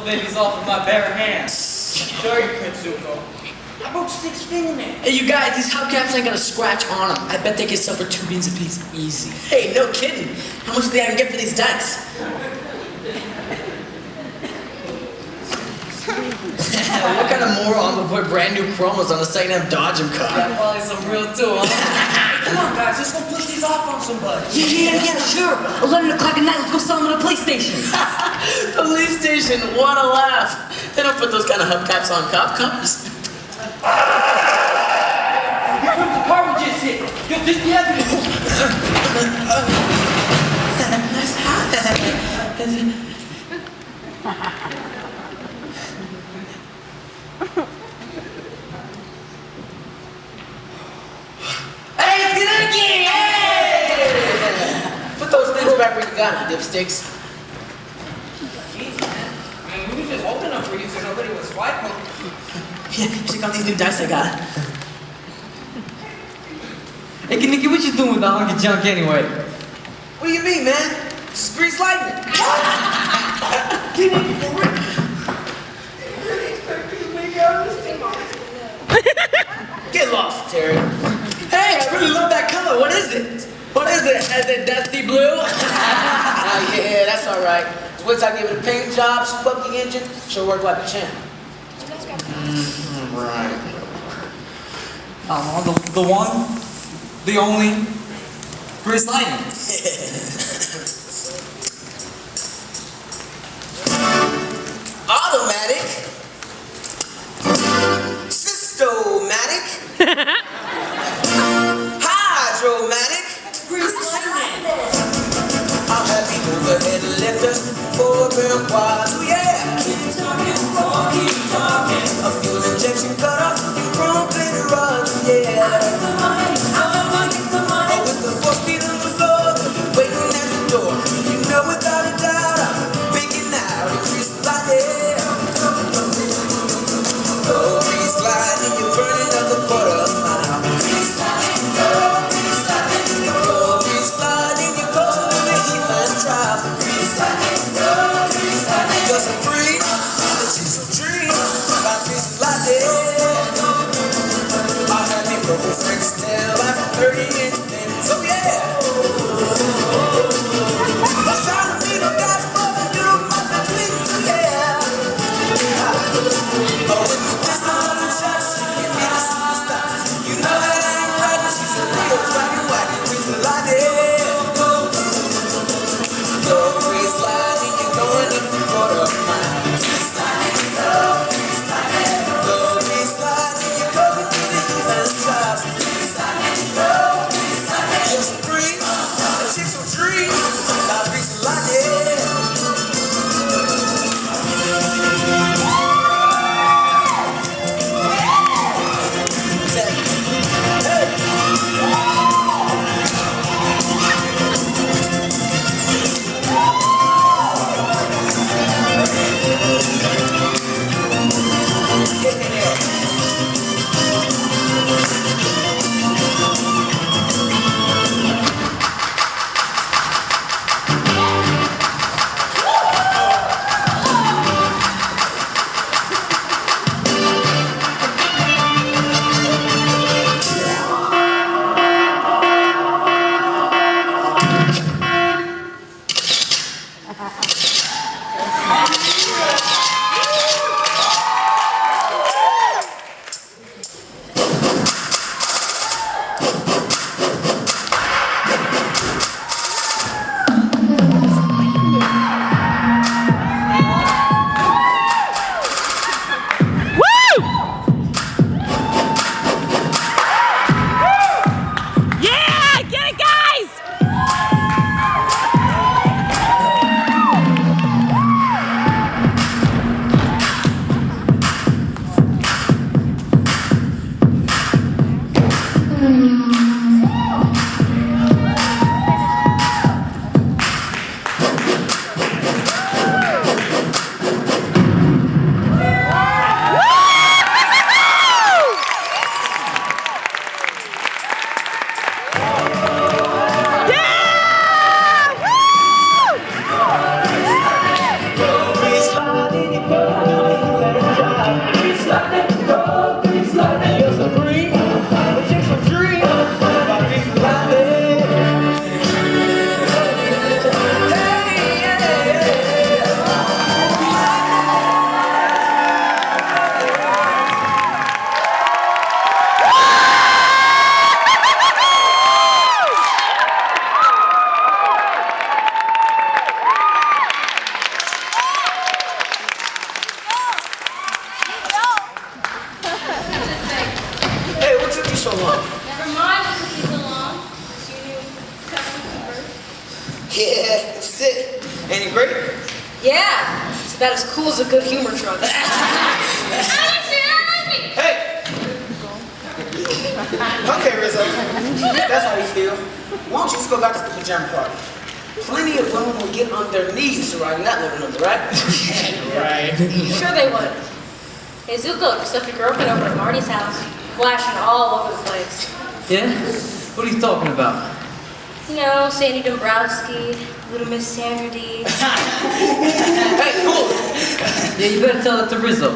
babies off with my bare hands. Sure you could, Zuko. I broke 6 fingernails. Hey, you guys, these hubcaps ain't got a scratch on them. I bet they can sell for 2 beans a piece easy. Hey, no kidding. How much do they get for these dice? What kind of moron would put brand new chromos on a second-hand Dodgem car? Got probably some real too, huh? Come on, guys, let's go push these off on somebody. Yeah, sure. 11 o'clock at night, let's go sell them at a police station. Police station, what a laugh. They don't put those kind of hubcaps on cop cars. Here comes the car we just hit. Yo, this the evidence. Hey, let's get in again! Hey! Put those things back where you got them, dipsticks. Jeez, man. I mean, we were just holding them for you so nobody would swipe them. Yeah, check out these new dice I got. Hey, Nikki, what you doing with the hunky junk anyway? What do you mean, man? It's grease lightning. Get lost, Terry. Hey, I really love that color. What is it? What is it? Is it dusty blue? Oh, yeah, that's all right. Once I give it a paint job, soup up the engine, she'll work like a champ. Right. The one, the only, Grease Lightning. Automatic. Systomatic. Hydromatic. Grease lightning. I'll have you overhead lifter for a real quad. Oh yeah. Keep talking. A fuel injection cut off and chrome plated rods. Yeah. I get the money. Oh, with the 4 speed on the floor, waiting at the door. Yeah, it's sick. Ain't it great? Yeah, it's about as cool as a good humor truck. Hey! Okay, Rizzo. That's how you feel. Why don't you just go back to the pajama party? Plenty of women will get on their knees to ride that little number, right? Right. Sure they would. Hey, Zuko, just left your girlfriend over at Marty's house, flashing all over the place. Yeah? What are you talking about? You know, Sandy Dombrowski, Little Miss Sandra D. Hey, cool! Yeah, you better tell it to Rizzo.